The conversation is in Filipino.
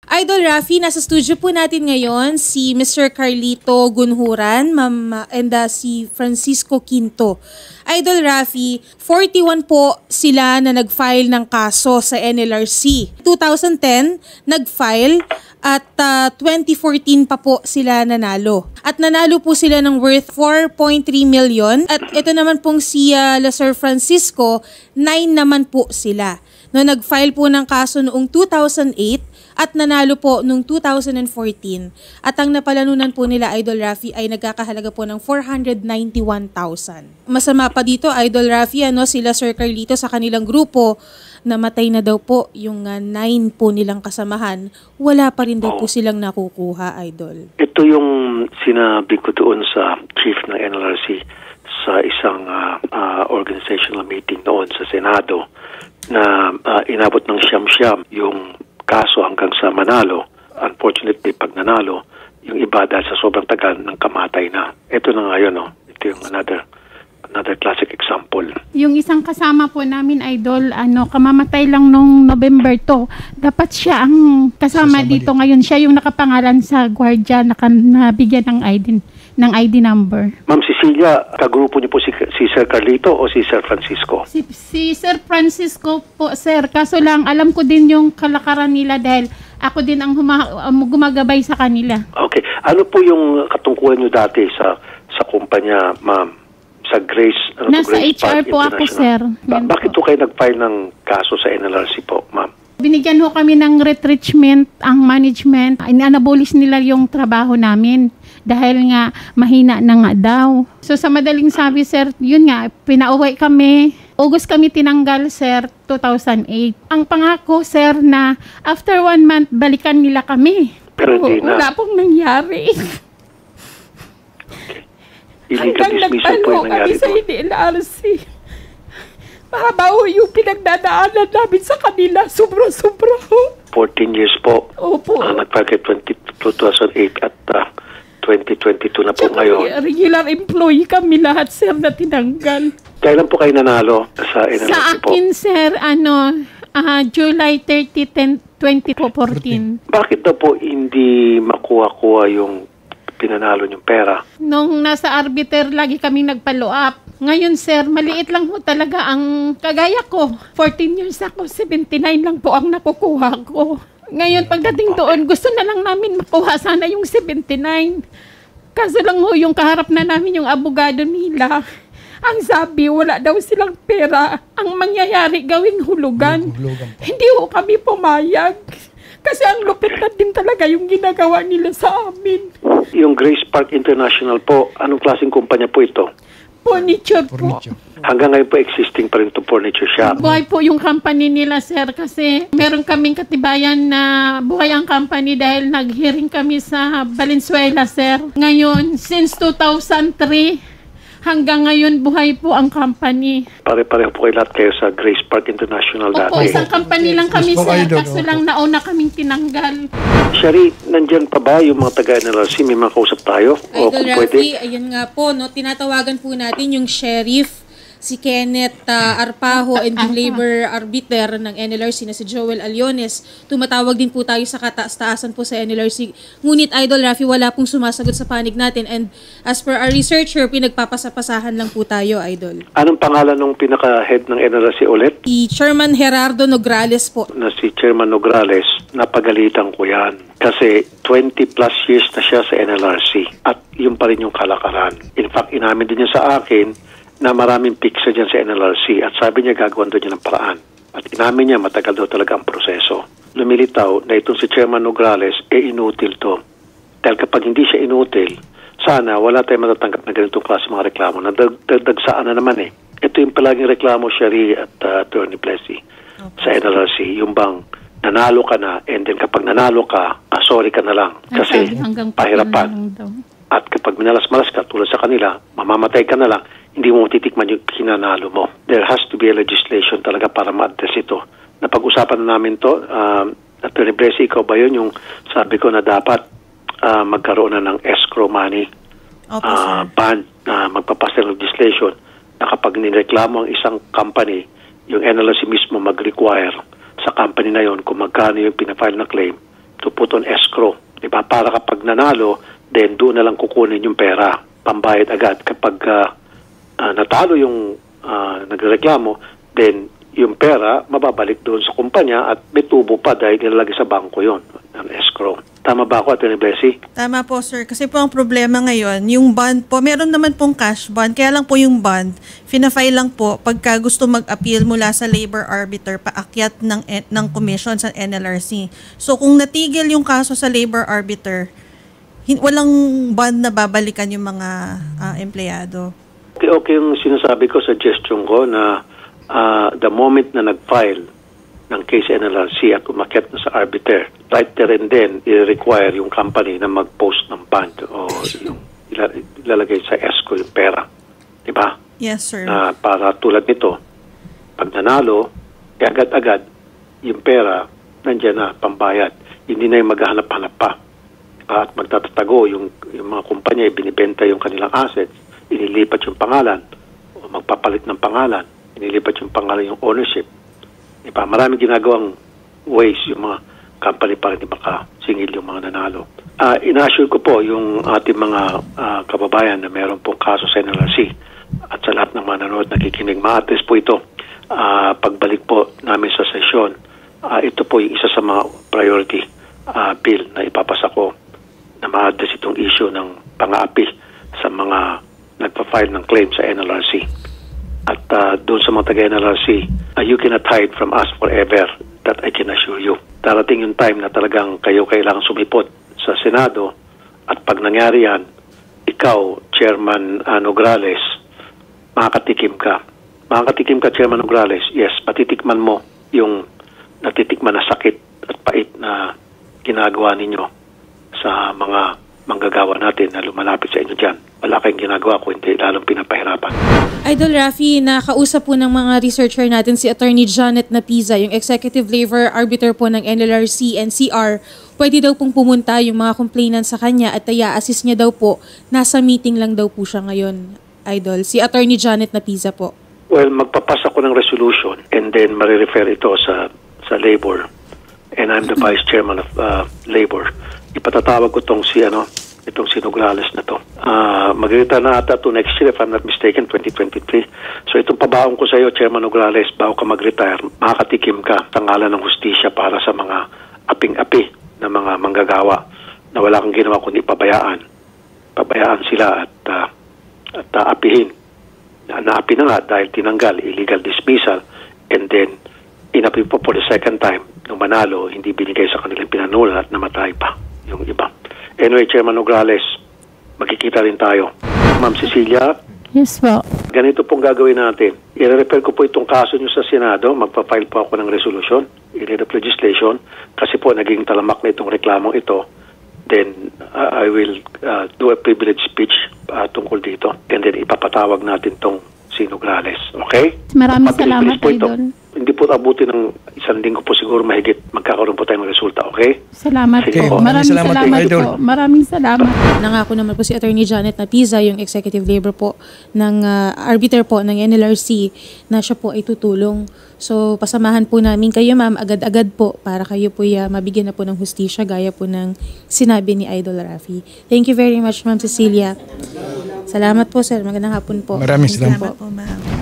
Idol Rafi, nasa studio po natin ngayon si Mr. Carlito Gunhuran, and si Francisco Quinto. Idol Rafi, 41 po sila na nag-file ng kaso sa NLRC. 2010, nag-file at 2014 pa po sila nanalo. At nanalo po sila ng worth 4.3 million. At ito naman pong si Sir Francisco, 9 naman po sila. No, nag-file po ng kaso noong 2008 at nanalo po noong 2014. At ang napalanunan po nila, Idol Rafi, ay nagkakahalaga po ng 491,000. Masama pa dito, Idol Rafi, sila Sir Carlito sa kanilang grupo, namatay na daw po yung 9 po nilang kasamahan. Wala pa rin daw po silang nakukuha, Idol. Ito yung sinabi ko doon sa chief ng NLRC sa isang organizational meeting noon sa Senado na inabot ng siyam-siyam yung kaso hanggang sa manalo. Unfortunately, pag nanalo, yung iba dahil sa sobrang tagal ng kamatay na. Ito na ngayon, ito yung another classic example. Yung isang kasama po namin, Idol, kamamatay lang nung November 2. Dapat siya ang kasama dito ngayon. Siya yung nakapangalan sa gwardiya, nabigyan ng ID number. Ma'am Cecilia, kagrupo niyo po si Sir Carlito o si Sir Francisco? Si Sir Francisco po, sir. Kaso lang, alam ko din yung kalakaran nila dahil ako din ang gumagabay sa kanila. Okay. Ano po yung katungkulan niyo dati sa kumpanya, ma'am? Sa Grace? Nasa Grace HR po ako, sir. Bakit po kayo nag-file ng kaso sa NLRC po, ma'am? Binigyan ho kami ng retrenchment ang management. Inabolis nila yung trabaho namin dahil nga mahina na nga daw. So sa madaling sabi, sir, yun nga, pinauwi kami. August kami tinanggal, sir, 2008. Ang pangako, sir, na after 1 month, balikan nila kami. Pero hindi na. Wala pong nangyari. Hanggang nagpalo kami sa NLRC. Mahaba ho yung pinagdadaanan namin sa kanila. Sobra-sobra ho. 14 years po. Opo. Nagpagay 2008 at 2022 na po ngayon. Regular employee kami lahat, sir, na tinanggal. Kailan po kayo nanalo sa NLRC po? Sa akin, sir, July 30, 2014. Bakit daw po hindi makuha-kuha yung pinanalo yung pera? Nung nasa arbiter, lagi kami nagpalo up. Ngayon, sir, maliit lang po talaga ang kagaya ko. 14 years ako, 79 lang po ang nakukuha ko. Ngayon, pagdating doon, gusto na lang namin makuha sana yung 79. Kaso lang ho, yung kaharap na namin yung abogado nila. Ang sabi, wala daw silang pera. Ang mangyayari, gawing hulugan. Hindi ho kami pumayag. Kasi ang lupit na din talaga yung ginagawa nila sa amin. Yung Grace Park International po, anong klaseng kumpanya po ito? Furniture po. Hanggang ngayon po existing pa rin itong furniture shop. Buhay po yung company nila, sir, kasi meron kaming katibayan na buhay ang company dahil nag-hearing kami sa Valenzuela, sir. Ngayon, since 2003, hanggang ngayon buhay po ang company. Pare-pareho po kayo lahat kayo sa Grace Park International dati. Opo, isang company lang kami, sir, kaso lang nauna kaming tinanggal. Shari, nandyan pa ba yung mga taga-NLRC? May mga kausap tayo? Idol Rafi, ayun nga po, tinatawagan po natin yung sheriff, si Kenneth Arpajo, and yung labor arbiter ng NLRC na si Joel Aliones. Tumatawag din po tayo sa kataas-taasan po sa NLRC. Ngunit, Idol Rafi, wala pong sumasagot sa panig natin. And as per our researcher, pinagpapasapasahan lang po tayo, Idol. Anong pangalan ng pinaka-head ng NLRC ulit? Si Chairman Gerardo Nograles po. Na si Chairman Nograles, napagalitan ko yan. Kasi 20 plus years na siya sa NLRC. At yun pa rin yung kalakaran. In fact, inamin din niya sa akin na maraming picture dyan sa NLRC at sabi niya gagawin doon niya ng paraan. At inamin niya matagal daw talaga ang proseso. Lumilitaw na itong si Chairman Nograles inutil to. Dahil kapag hindi siya inutil, sana wala tayong matatanggap na ganitong klase mga reklamo. Nagdagsaan na naman eh. Ito yung palaging reklamo, Shari at Attorney Plessy, sa NLRC. Yung bang nanalo ka na and then kapag nanalo ka, sorry ka na lang. Kasi pahirapan. At kapag minalas-malas ka tulad sa kanila, mamamatay ka na lang, hindi mo titikman yung kinanalo mo. There has to be a legislation talaga para ma-address ito. Napag-usapan na namin to, Attorney Plessy, ikaw ba yun yung sabi ko na dapat magkaroon na ng escrow money ban na magpapas ng legislation na kapag nireklamo ang isang company, yung NLRC mismo mag-require sa company na yon kung magkano yung pinafile na claim, to put on escrow. Diba? Para kapag nanalo, then doon na lang kukunin yung pera. Pambayad agad. Kapag natalo yung nagreklamo, then yung pera mababalik doon sa kumpanya at may tubo pa dahil nilalagay sa bangko yon ang escrow. Tama ba ako, Atty. Bessie? Tama po, sir. Kasi po ang problema ngayon, yung bond po, meron naman pong cash bond, kaya lang po yung bond, fina-file lang po pagka gusto mag-appeal mula sa labor arbiter, paakyat ng commission sa NLRC. So kung natigil yung kaso sa labor arbiter, walang bond na babalikan yung mga empleyado. Okay yung sinasabi ko, suggestion ko na the moment na nag-file ng case NLRC at umakyat na sa arbiter, right there and then, i-require yung company na mag-post ng bond o yung ilalagay sa escrow yung pera. Diba? Yes, sir. Para tulad nito, pag nanalo, agad-agad yung pera nandiyan na pambayad. Hindi na yung maghahanap-hanap pa. Diba? At magtatatago yung mga kumpanya, binibenta yung kanilang assets, inilipat yung pangalan o magpapalit ng pangalan, inilipat yung pangalan, yung ownership. Diba? Maraming ginagawang ways yung mga company para di makasingil yung mga nanalo. Ina-assure ko po yung ating mga kababayan na meron pong kaso sa NLRC at sa lahat ng mga nanonood nakikinig. Ma-address po ito. Pagbalik po namin sa sesyon, ito po yung isa sa mga priority bill na ipapasa ko na ma-address itong issue ng pang-aapi sa mga nagpa-file ng claim sa NLRC. At doon sa mga taga-NLRC, you cannot hide from us forever. That I can assure you. Darating yung time na talagang kayo kailangan sumipot sa Senado at pag nangyari yan, ikaw, Chairman Nograles, makakatikim ka. Makakatikim ka, Chairman Nograles. Yes, patitikman mo yung natitikman na sakit at pait na ginagawa ninyo sa mga manggagawa natin na lumalapit sa inyo dyan. Wala kayong ginagawa kung hindi lalong pinapahirapan. Idol Rafi, nakausap po ng mga researcher natin si Attorney Janet Napiza, yung Executive Labor Arbiter po ng NLRC and CR. Pwede daw pong pumunta yung mga complainant sa kanya at i-assist niya daw po. Nasa meeting lang daw po siya ngayon, Idol. Si Attorney Janet Napiza po. Well, magpapasa ko ng resolution and then marirefer ito sa labor. And I'm the Vice Chairman of Labor. Ipatatawag ko itong si Nograles na to. Mag-retire na ata to next year if I'm not mistaken, 2023. So itong pabaon ko sa iyo, Chairman Nograles, bago ka mag-retire, makakatikim ka tangalan ng hustisya para sa mga aping-api na mga manggagawa na wala kang ginawa kundi pabayaan. Pabayaan sila at apihin. Naapi na nga dahil tinanggal, illegal dismissal, and then inapi po for the second time. Nung manalo, hindi binigay sa kanilang pinanulan at namatay pa yung iba. Anyway, Chairman Nograles, magkikita rin tayo. Ma'am Cecilia? Yes po. Ganito pong gagawin natin. I-refer ko po itong kaso nyo sa Senado. Magpa-file po ako ng resolution, i-read of legislation, kasi po naging talamak na itong reklamong ito. Then, I will do a privilege speech tungkol dito. And then, ipapatawag natin itong si Nograles. Okay? Maraming salamat, Idol. Hindi po abuti ng isang linggo po siguro mahigit magkakaroon po tayo ng resulta, okay? Salamat po. Maraming salamat po. Maraming salamat. Nangako naman po si Attorney Janet Napiza, yung Executive Labor po ng arbiter po ng NLRC, na siya po ay tutulong. So, pasamahan po namin kayo, ma'am, agad-agad po para kayo po mabigyan na po ng hustisya gaya po ng sinabi ni Idol Rafi. Thank you very much, Ma'am Cecilia. Salamat po, sir. Magandang hapon po. Maraming salamat po, ma'am.